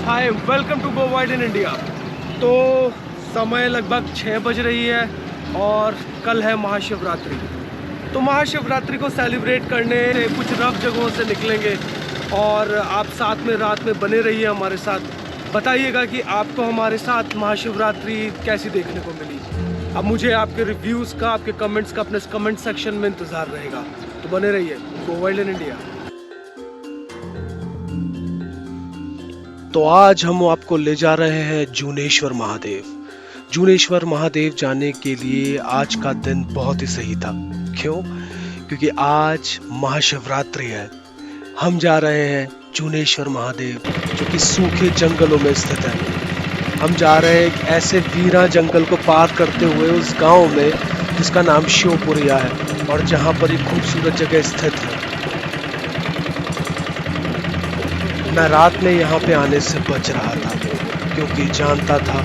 Hi, welcome to go wild in India. तो समय लगभग 6 बज रही है और कल है महाशिवरात्रि। तो महाशिवरात्रि को सेलिब्रेट करने कुछ रफ जगहों से निकलेंगे और आप साथ में रात में बने रहिए हमारे साथ। बताइएगा कि आपको हमारे साथ महाशिवरात्रि कैसी देखने को मिली। अब मुझे आपके रिव्यूज़ का, आपके कमेंट्स का अपने कमेंट सेक्शन में इंतज़ार रहेगा। तो बने रहिए गो वाइल्ड इन इंडिया। तो आज हम आपको ले जा रहे हैं जूनेश्वर महादेव। जूनेश्वर महादेव जाने के लिए आज का दिन बहुत ही सही था। क्यों? क्योंकि आज महाशिवरात्रि है। हम जा रहे हैं जूनेश्वर महादेव, जो कि सूखे जंगलों में स्थित है। हम जा रहे हैं एक ऐसे वीरा जंगल को पार करते हुए उस गांव में जिसका नाम शिवपुरिया है और जहां पर एक खूबसूरत जगह स्थित है। मैं रात में यहाँ पे आने से बच रहा था क्योंकि जानता था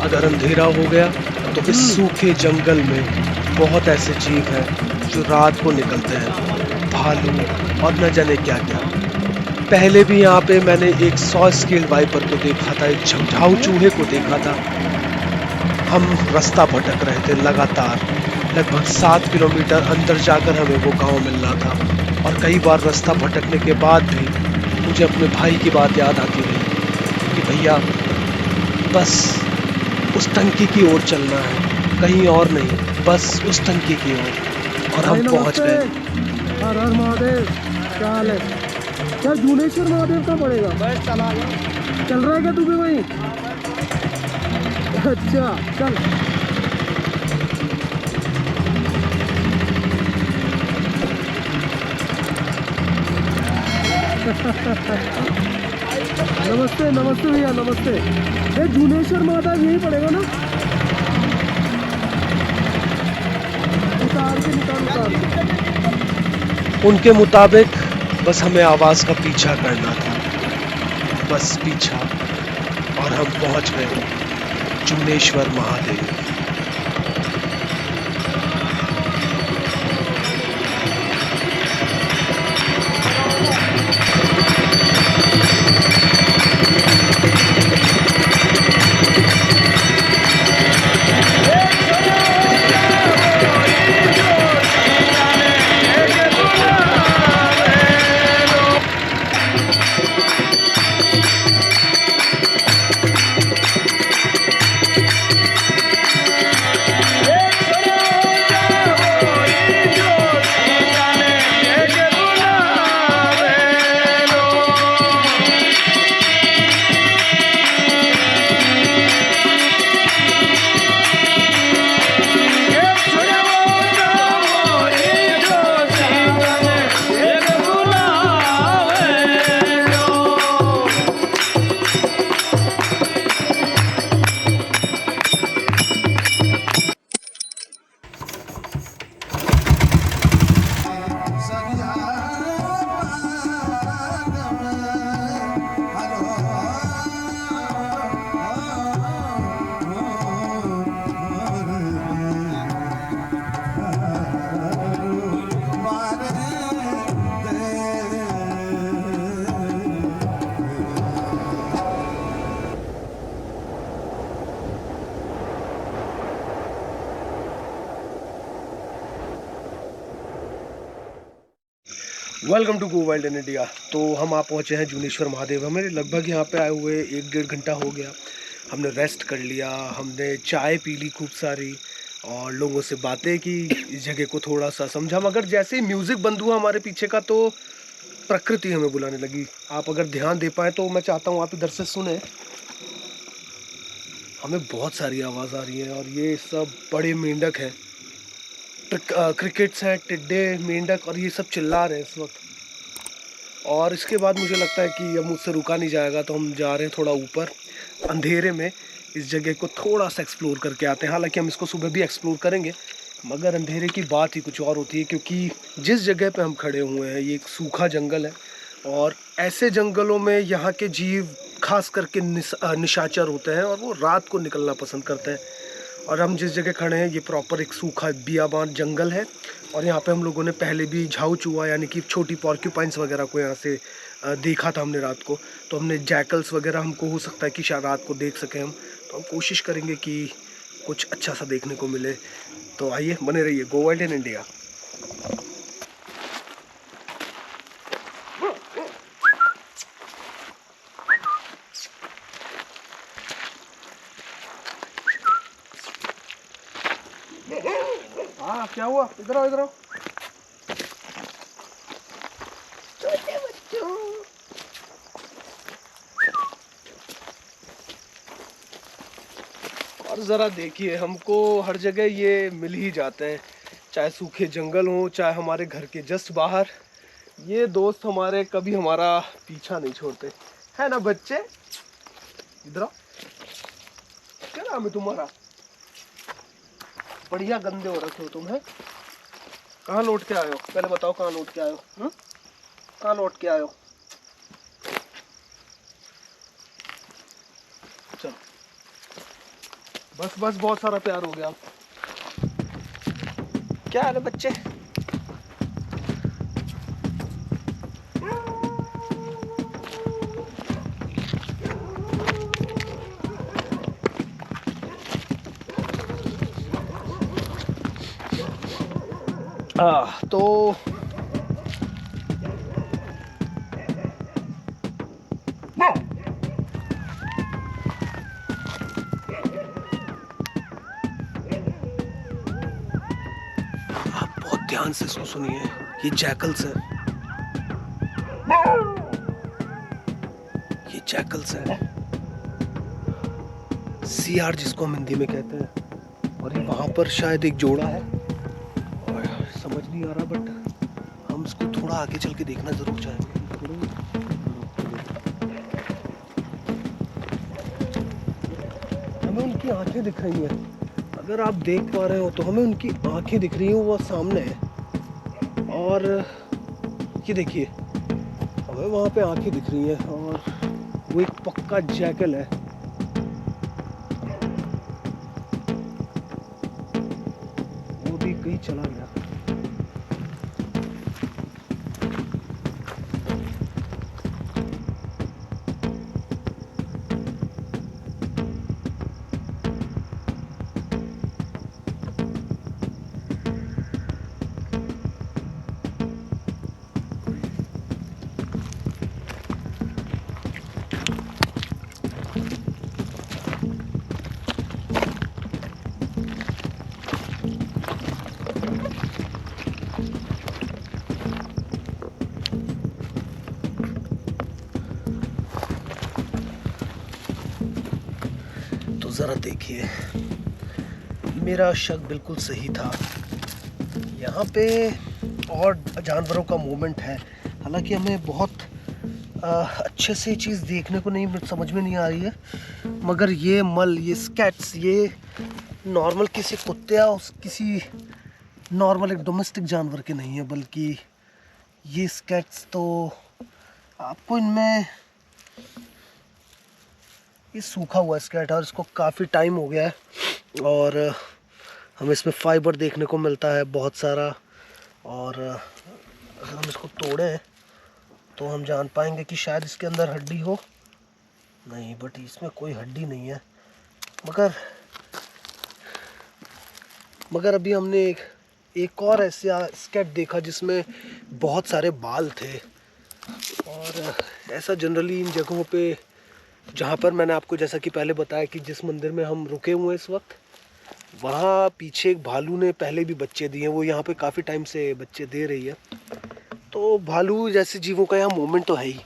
अगर अंधेरा हो गया तो इस सूखे जंगल में बहुत ऐसे जीव हैं जो रात को निकलते हैं, भालू और न जाने क्या क्या। पहले भी यहाँ पे मैंने एक 100 स्केल्ड वाइपर को देखा था, एक झमझाऊ चूहे को देखा था। हम रास्ता भटक रहे थे लगातार, लगभग 7 किलोमीटर अंदर जाकर हमें वो गांव मिलना था। और कई बार रास्ता भटकने के बाद भी मुझे अपने भाई की बात याद आती रही कि भैया बस उस टंकी की ओर चलना है, कहीं और नहीं, बस उस टंकी की ओर। और हम पहुंच गए। हर हर महादेव। क्या हाल है? क्या जूनेश्वर महादेव का पड़ेगा? बस चला चल रहा है क्या तू भी वहीं? अच्छा चल। नमस्ते नमस्ते भैया, नमस्ते। ये जूनेश्वर महादेव यही पड़ेगा ना? उतार के निकाल। उनके मुताबिक बस हमें आवाज का पीछा करना था, बस पीछा, और हम पहुंच गए Juneshwar Mahadev. Welcome to go wild in India. तो हम आप पहुँचे हैं जूनेश्वर महादेव। हमें लगभग यहाँ पे आए हुए 1-1.5 घंटा हो गया। हमने रेस्ट कर लिया, हमने चाय पी ली खूब सारी और लोगों से बातें की, इस जगह को थोड़ा सा समझा। मगर जैसे ही म्यूज़िक बंद हुआ हमारे पीछे का तो प्रकृति हमें बुलाने लगी। आप अगर ध्यान दे पाएँ तो मैं चाहता हूँ आप इधर से सुने। हमें बहुत सारी आवाज़ आ रही है और ये सब बड़े मेंढक हैं, क्रिकेट्स हैं, टिड्डे, मेंढक, और ये सब चिल्ला रहे हैं इस वक्त। और इसके बाद मुझे लगता है कि अब मुझसे रुका नहीं जाएगा, तो हम जा रहे हैं थोड़ा ऊपर अंधेरे में इस जगह को थोड़ा सा एक्सप्लोर करके आते हैं। हालांकि हम इसको सुबह भी एक्सप्लोर करेंगे, मगर अंधेरे की बात ही कुछ और होती है। क्योंकि जिस जगह पे हम खड़े हुए हैं ये एक सूखा जंगल है और ऐसे जंगलों में यहाँ के जीव खास करके निशाचर होते हैं और वो रात को निकलना पसंद करते हैं। और हम जिस जगह खड़े हैं ये प्रॉपर एक सूखा बियाबान जंगल है और यहाँ पे हम लोगों ने पहले भी झाऊ चूहा यानी कि छोटी पॉर्क्यूपाइंस वगैरह को यहाँ से देखा था हमने रात को। तो हमने जैकल्स वगैरह हमको हो सकता है कि शायद रात को देख सकें हम। तो हम कोशिश करेंगे कि कुछ अच्छा सा देखने को मिले। तो आइए बने रहिए गो वाइल्ड इन इंडिया। हाँ क्या हुआ, इधर आओ इधर आओ। छोटे बच्चों, और ज़रा देखिए, हमको हर जगह ये मिल ही जाते हैं, चाहे सूखे जंगल हो, चाहे हमारे घर के जस्ट बाहर। ये दोस्त हमारे कभी हमारा पीछा नहीं छोड़ते, है ना बच्चे? इधर आओ। क्या नाम है तुम्हारा? बढ़िया गंदे हो रखे हो तुम, है? कहाँ लौट के आए हो? पहले बताओ कहाँ लौट के आए हो? कहाँ लौट के आए हो? चलो बस बस, बहुत सारा प्यार हो गया। क्या हाल है बच्चे? तो आप बहुत ध्यान से इसको सुनिए, ये जैकल्स है, ये जैकल्स है, CR जिसको हम हिंदी में कहते हैं। और ये वहां पर शायद एक जोड़ा है, और समझ नहीं आ रहा, बट हम इसको थोड़ा आगे चल के देखना जरूर चाहेंगे। हमें उनकी आंखें दिख रही हैं, अगर आप देख पा रहे हो तो हमें उनकी आंखें दिख रही हैं, वो सामने है। और ये देखिए, हमें वहाँ पे आंखें दिख रही हैं, और वो एक पक्का जैकल है। वो भी कहीं चला गया। तो ज़रा देखिए, मेरा शक बिल्कुल सही था, यहाँ पे और जानवरों का मूवमेंट है। हालांकि हमें बहुत अच्छे से चीज़ देखने को नहीं, समझ में नहीं आ रही है, मगर ये मल, ये स्कैट्स, ये नॉर्मल किसी कुत्ते या किसी नॉर्मल एक डोमेस्टिक जानवर के नहीं है, बल्कि ये स्कैट्स तो आपको इनमें, ये सूखा हुआ स्कैट है और इसको काफ़ी टाइम हो गया है, और हमें इसमें फाइबर देखने को मिलता है बहुत सारा। और अगर हम इसको तोड़ें तो हम जान पाएंगे कि शायद इसके अंदर हड्डी हो। नहीं, बट इसमें कोई हड्डी नहीं है। मगर अभी हमने एक और ऐसा स्कैट देखा जिसमें बहुत सारे बाल थे। और ऐसा जनरली इन जगहों पे, जहाँ पर मैंने आपको जैसा कि पहले बताया कि जिस मंदिर में हम रुके हुए हैं इस वक्त, वहाँ पीछे एक भालू ने पहले भी बच्चे दिए हैं। वो यहाँ पे काफ़ी टाइम से बच्चे दे रही है। तो भालू जैसे जीवों का यहाँ मूवमेंट तो है ही।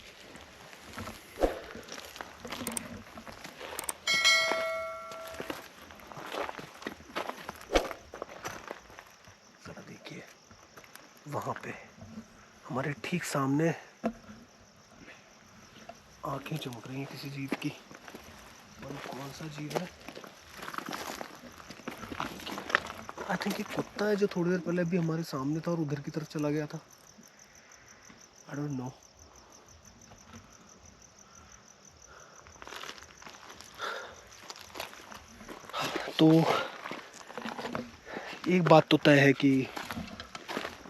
जरा देखिए, वहाँ पे हमारे ठीक सामने आंखें चमक रही हैं किसी जीव की। और कौन सा जीव है? आई थिंक ये कुत्ता है जो थोड़ी देर पहले भी हमारे सामने था और उधर की तरफ चला गया था। I don't know. तो एक बात तो तय है कि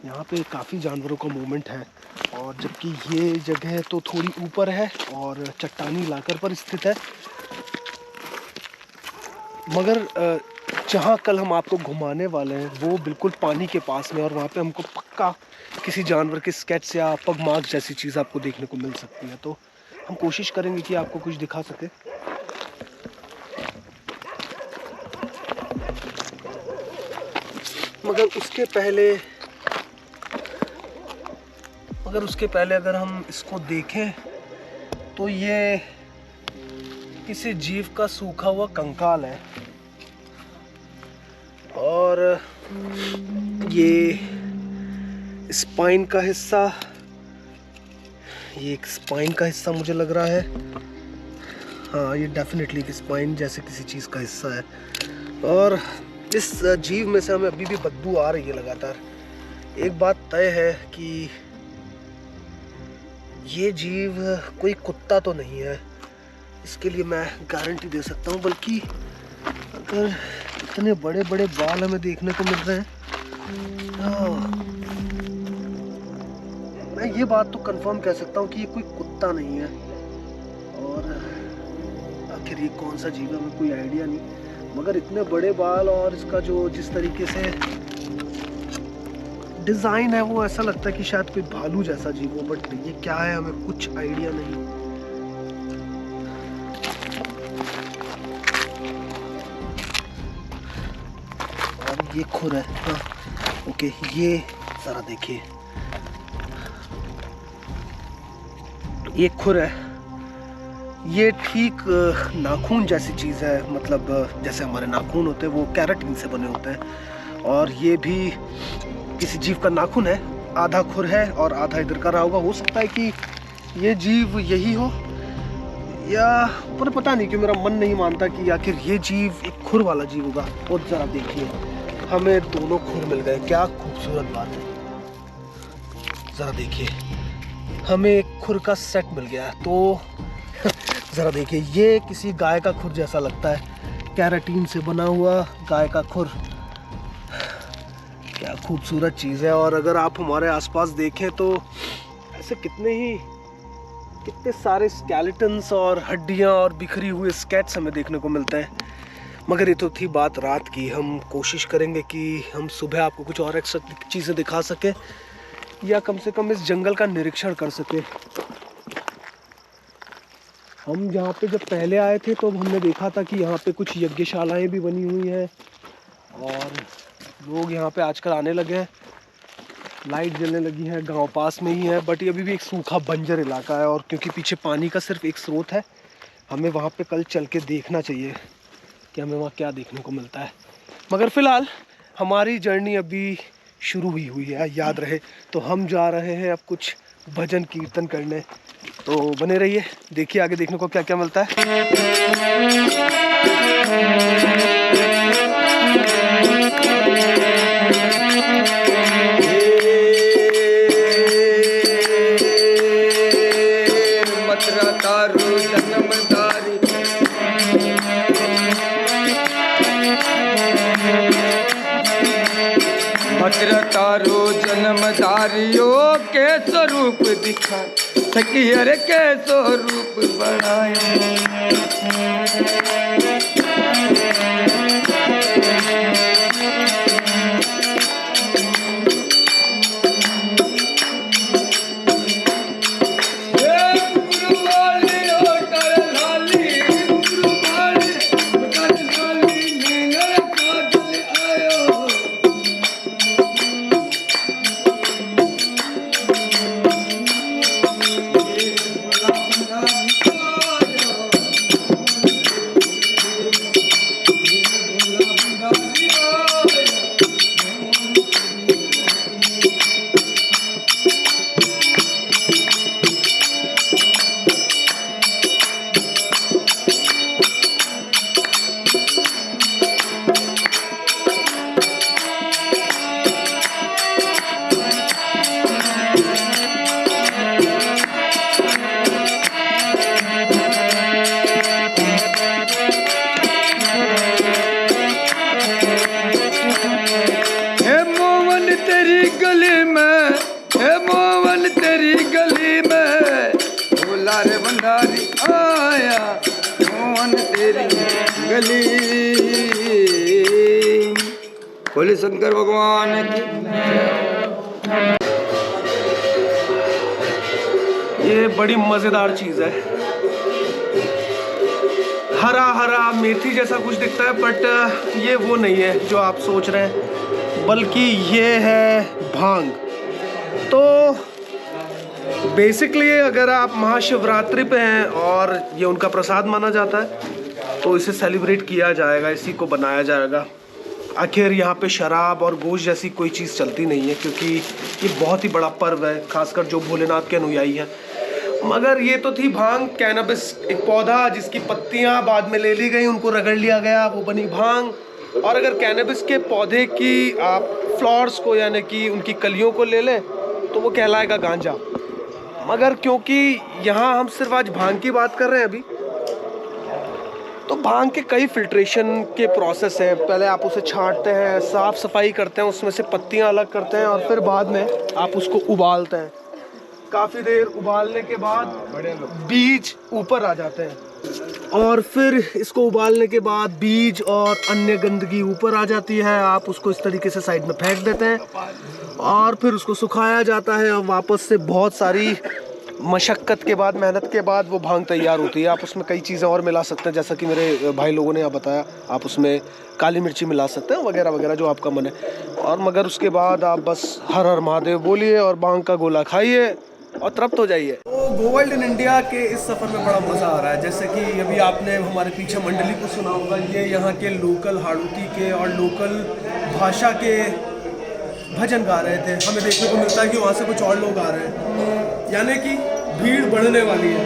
यहाँ पे काफ़ी जानवरों का मूवमेंट है, और जबकि ये जगह तो थोड़ी ऊपर है और चट्टानी इलाके पर स्थित है। मगर जहाँ कल हम आपको घुमाने वाले हैं वो बिल्कुल पानी के पास में, और वहाँ पे हमको पक्का किसी जानवर के स्केच या पगमार्क जैसी चीज़ आपको देखने को मिल सकती है। तो हम कोशिश करेंगे कि आपको कुछ दिखा सके। मगर उसके पहले अगर हम इसको देखें तो ये किसी जीव का सूखा हुआ कंकाल है, और ये स्पाइन का हिस्सा, ये एक स्पाइन का हिस्सा मुझे लग रहा है। हाँ, ये डेफिनेटली एक स्पाइन जैसे किसी चीज़ का हिस्सा है। और इस जीव में से हमें अभी भी बदबू आ रही है लगातार। एक बात तय है कि ये जीव कोई कुत्ता तो नहीं है, इसके लिए मैं गारंटी दे सकता हूँ। बल्कि अगर इतने बड़े बड़े बाल हमें देखने को मिल रहे हैं, मैं ये बात तो कंफर्म कह सकता हूँ कि ये कोई कुत्ता नहीं है। और आखिर ये कौन सा जीव है हमें कोई आइडिया नहीं, मगर इतने बड़े बाल और इसका जो जिस तरीके से डिज़ाइन है वो ऐसा लगता है कि शायद कोई भालू जैसा जीव हो। बट ये क्या है हमें कुछ आइडिया नहीं। और ये खुर है। हाँ, ओके, ये जरा देखिए, ये खुर है। ये ठीक नाखून जैसी चीज़ है, मतलब जैसे हमारे नाखून होते हैं वो कैराटिन से बने होते हैं, और ये भी किसी जीव का नाखून है। आधा खुर है और आधा इधर का रहा होगा। हो सकता है कि ये जीव यही हो, या पर पता नहीं क्यों मेरा मन नहीं मानता कि आखिर ये जीव एक खुर वाला जीव होगा। और ज़रा देखिए, हमें दोनों खुर मिल गए, क्या खूबसूरत बात है। ज़रा देखिए, हमें एक खुर का सेट मिल गया। तो ज़रा देखिए, ये किसी गाय का खुर जैसा लगता है, कैराटीन से बना हुआ गाय का खुर। क्या खूबसूरत चीज़ है। और अगर आप हमारे आसपास देखें तो ऐसे कितने सारे स्केलेटन्स और हड्डियां और बिखरी हुए स्केट्स हमें देखने को मिलते हैं। मगर ये तो थी बात रात की। हम कोशिश करेंगे कि हम सुबह आपको कुछ और एक्स्ट्रा चीज़ें दिखा सकें, या कम से कम इस जंगल का निरीक्षण कर सकें। हम यहाँ पे जब पहले आए थे तो हमने देखा था कि यहाँ पे कुछ यज्ञशालाएं भी बनी हुई हैं, और लोग यहाँ पे आजकल आने लगे हैं, लाइट जलने लगी है, गांव पास में ही है। बट ये अभी भी एक सूखा बंजर इलाका है, और क्योंकि पीछे पानी का सिर्फ एक स्रोत है, हमें वहाँ पे कल चल के देखना चाहिए कि हमें वहाँ क्या देखने को मिलता है। मगर फ़िलहाल हमारी जर्नी अभी शुरू हुई है, याद रहे। तो हम जा रहे हैं अब कुछ भजन कीर्तन करने। तो बने रहिए, देखिए आगे देखने को क्या क्या मिलता है। तारो जन्मधारियों के स्वरूप दिखा सकियर के स्वरूप बनाए। तेरी गली। बोले शंकर भगवान की। ये बड़ी मजेदार चीज है, हरा हरा मेथी जैसा कुछ दिखता है, बट ये वो नहीं है जो आप सोच रहे हैं, बल्कि ये है भांग। तो बेसिकली अगर आप महाशिवरात्रि पे हैं और ये उनका प्रसाद माना जाता है तो इसे सेलिब्रेट किया जाएगा, इसी को बनाया जाएगा। आखिर यहाँ पे शराब और गोश्त जैसी कोई चीज़ चलती नहीं है, क्योंकि ये बहुत ही बड़ा पर्व है, खासकर जो भोलेनाथ के अनुयायी हैं। मगर ये तो थी भांग, कैनबिस, एक पौधा जिसकी पत्तियाँ बाद में ले ली गई, उनको रगड़ लिया गया, वो बनी भांग। और अगर कैनबिस के पौधे की आप फ्लावर्स को यानी कि उनकी कलियों को ले लें तो वो कहलाएगा गांजा। मगर क्योंकि यहाँ हम सिर्फ आज भांग की बात कर रहे हैं अभी, तो भांग के कई फिल्ट्रेशन के प्रोसेस हैं। पहले आप उसे छांटते हैं, साफ़ सफाई करते हैं, उसमें से पत्तियाँ अलग करते हैं और फिर बाद में आप उसको उबालते हैं। काफ़ी देर उबालने के बाद बीज ऊपर आ जाते हैं और फिर इसको उबालने के बाद बीज और अन्य गंदगी ऊपर आ जाती है। आप उसको इस तरीके से साइड में फेंक देते हैं और फिर उसको सुखाया जाता है और वापस से बहुत सारी मशक्क़त के बाद, मेहनत के बाद वो भांग तैयार होती है। आप उसमें कई चीज़ें और मिला सकते हैं, जैसा कि मेरे भाई लोगों ने यहाँ बताया। आप उसमें काली मिर्ची मिला सकते हैं वगैरह वगैरह, जो आपका मन है। और मगर उसके बाद आप बस हर हर महादेव बोलिए और भांग का गोला खाइए और तृप्त हो जाइए। तो गो वाइल्ड इन इंडिया के इस सफ़र में बड़ा मज़ा आ रहा है। जैसे कि अभी आपने हमारे पीछे मंडली को सुना होगा, ये यहाँ के लोकल हाड़ूती के और लोकल भाषा के भजन गा रहे थे। हमें देखने को मिलता है कि वहाँ से कुछ और लोग आ रहे हैं, यानी कि भीड़ बढ़ने वाली है।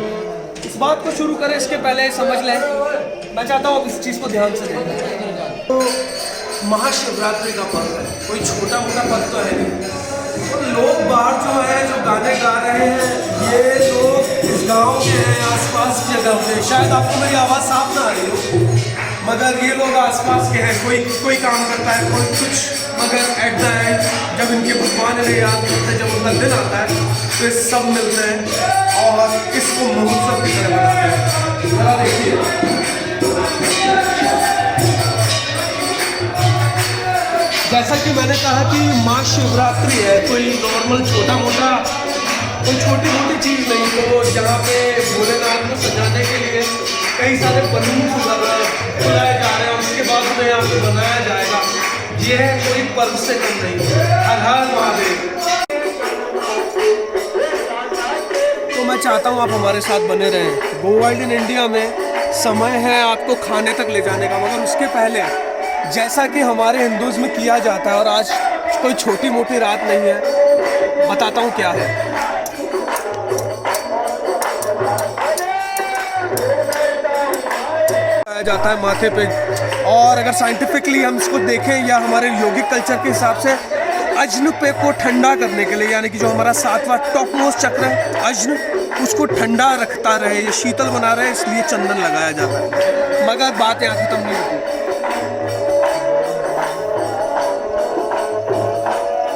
इस बात को शुरू करें इसके पहले समझ लें, मैं चाहता हूँ आप इस चीज़ को ध्यान से देखें। तो महाशिवरात्रि का पर्व है, कोई छोटा मोटा पर्व तो है नहीं। तो लोग बाहर जो है जो गाने गा रहे हैं, ये लोग इस गांव के हैं, आसपास की जगह के। शायद आपको मेरी आवाज़ साफ ना आ रही हो, मगर ये लोग आसपास के हैं। कोई काम करता है, कोई कुछ, मगर एट द एंड जब इनके भगवान इन्हें याद करते हैं, जब उनका दिन आता है तो ये सब मिलते हैं और इसको महोत्सव की तरह मनाते हैं। जरा देखिए, जैसा कि मैंने कहा कि महाशिवरात्रि है, कोई नॉर्मल छोटा मोटा कोई छोटी मोटी चीज़ नहीं। तो यहाँ पे भोलेनाथ को सजाने के लिए कई सारे बलून बुलाए जा रहे हैं और उसके बाद उन्हें यहाँ पे बनाया जाएगा। ये है कोई पर्व से कम नहीं। हर हर महादेव। तो मैं चाहता हूँ आप हमारे साथ बने रहें। गो वाइल्ड इन इंडिया में समय है आपको खाने तक ले जाने का, मगर उसके पहले जैसा कि हमारे हिंदूज़ में किया जाता है, और आज कोई छोटी मोटी रात नहीं है, बताता हूँ क्या है। जाता है माथे पे, और अगर साइंटिफिकली हम इसको देखें या हमारे योगिक कल्चर के हिसाब से, अज्न पे को ठंडा करने के लिए, यानी कि जो हमारा 7वां टॉप मोस्ट चक्र है अज्न, उसको ठंडा रखता रहे, ये शीतल बना रहे, इसलिए चंदन लगाया जाता है। मगर बात यहाँ खत्म नहीं होती।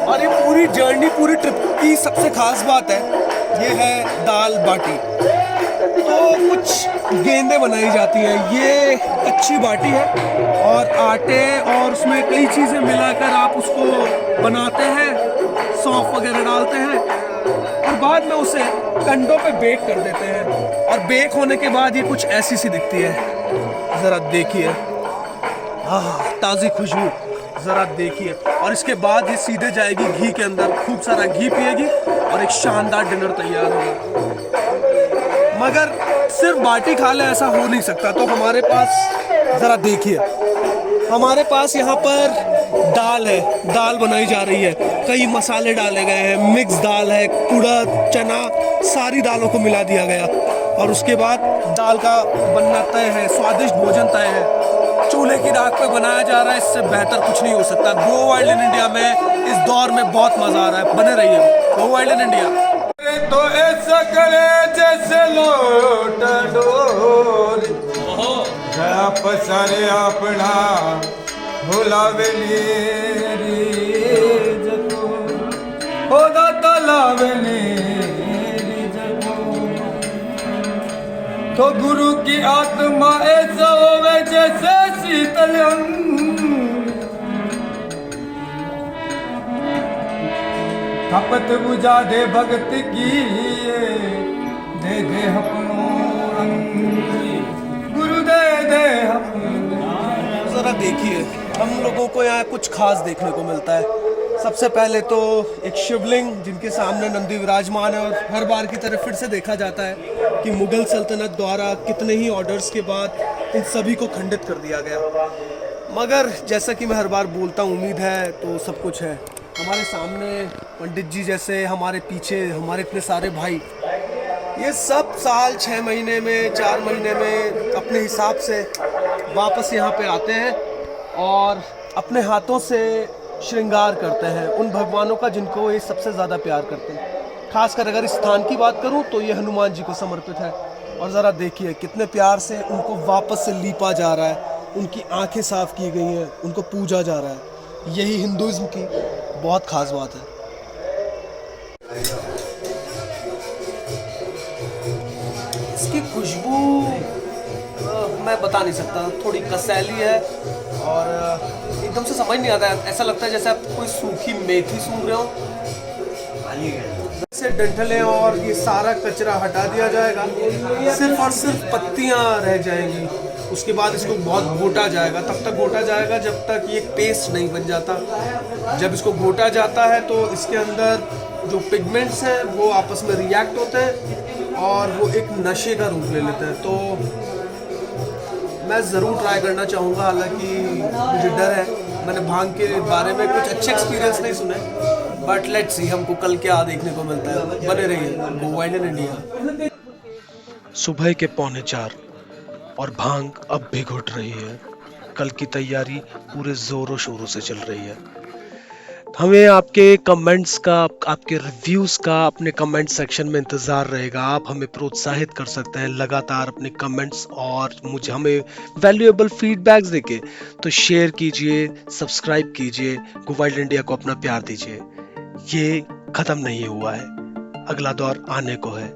और ये पूरी जर्नी, पूरी ट्रिप की सबसे खास बात है, ये है दाल बाटी। तो कुछ गेंदें बनाई जाती हैं, ये अच्छी बाटी है और आटे और उसमें कई चीज़ें मिलाकर आप उसको बनाते हैं, सौंफ वगैरह डालते हैं और बाद में उसे कंडों पे बेक कर देते हैं। और बेक होने के बाद ये कुछ ऐसी सी दिखती है, ज़रा देखिए, ताज़ी खुशबू, ज़रा देखिए। और इसके बाद ये सीधे जाएगी घी के अंदर, खूब सारा घी पिएगी और एक शानदार डिनर तैयार होगा। मगर सिर्फ बाटी खा ले ऐसा हो नहीं सकता। तो हमारे पास ज़रा देखिए, हमारे पास यहाँ पर दाल है, दाल बनाई जा रही है, कई मसाले डाले गए हैं, मिक्स दाल है, उड़द, चना, सारी दालों को मिला दिया गया और उसके बाद दाल का बनना तय है, स्वादिष्ट भोजन तय है। चूल्हे की राख पे बनाया जा रहा है, इससे बेहतर कुछ नहीं हो सकता। गो वाइल्ड इन इंडिया में इस दौर में बहुत मज़ा आ रहा है, बने रहिए। गो वाइल्ड इन इंडिया। तो ऐसा करे जैसे लोट डोर, गया पसारे अपना भुलावेली जगो, होदा तलावेली जगो। तो गुरु की आत्मा ऐसा जैसे शीतल खपत बुझा दे भगत की दे दे अपनो रंग गुरु दे दे अपनो। जरा देखिए, हम लोगों को यहाँ कुछ खास देखने को मिलता है। सबसे पहले तो एक शिवलिंग जिनके सामने नंदी विराजमान है, और हर बार की तरह फिर से देखा जाता है कि मुगल सल्तनत द्वारा कितने ही ऑर्डर्स के बाद इन सभी को खंडित कर दिया गया। मगर जैसा कि मैं हर बार बोलता हूँ, उम्मीद है तो सब कुछ है। हमारे सामने पंडित जी जैसे, हमारे पीछे हमारे इतने सारे भाई, ये सब साल 6 महीने में 4 महीने में अपने हिसाब से वापस यहाँ पे आते हैं और अपने हाथों से श्रृंगार करते हैं उन भगवानों का जिनको ये सबसे ज़्यादा प्यार करते हैं। खासकर अगर इस स्थान की बात करूँ तो ये हनुमान जी को समर्पित है। और ज़रा देखिए कितने प्यार से उनको वापस से लीपा जा रहा है, उनकी आंखें साफ की गई हैं, उनको पूजा जा रहा है। यही हिंदुइज्म की बहुत खास बात है। इसकी खुशबू मैं बता नहीं सकता, थोड़ी कसैली है और एकदम से समझ नहीं आता है। ऐसा लगता है जैसे आप कोई सूखी मेथी सूंघ रहे हो। से डंठलें और ये सारा कचरा हटा दिया जाएगा, सिर्फ और सिर्फ पत्तियां रह जाएंगी। उसके बाद इसको बहुत घोटा जाएगा, तब तक घोटा जाएगा जब तक ये पेस्ट नहीं बन जाता। जब इसको घोटा जाता है तो इसके अंदर जो पिगमेंट्स हैं वो आपस में रिएक्ट होते हैं और वो एक नशे का रूप ले लेते हैं। तो मैं ज़रूर ट्राई करना चाहूँगा, हालांकि मुझे डर है, मैंने भांग के बारे में कुछ अच्छे एक्सपीरियंस नहीं सुने। बट लेट्स सी हमको कल क्या देखने को मिलता है। बने रहिए गो वाइल्ड इन इंडिया। सुबह के 3:45 और भांग अब भी घुट रही है। कल की तैयारी पूरे जोरों शोरों से चल रही है। हमें आपके कमेंट्स का, आपके रिव्यूज का अपने कमेंट सेक्शन में इंतजार रहेगा। आप हमें प्रोत्साहित कर सकते हैं लगातार अपने कमेंट्स और मुझे हमें वैल्यूएबल फीडबैक्स देके। तो शेयर कीजिए, सब्सक्राइब कीजिए, गो वाइल्ड इंडिया को अपना प्यार दीजिए। ये खत्म नहीं हुआ है, अगला दौर आने को है।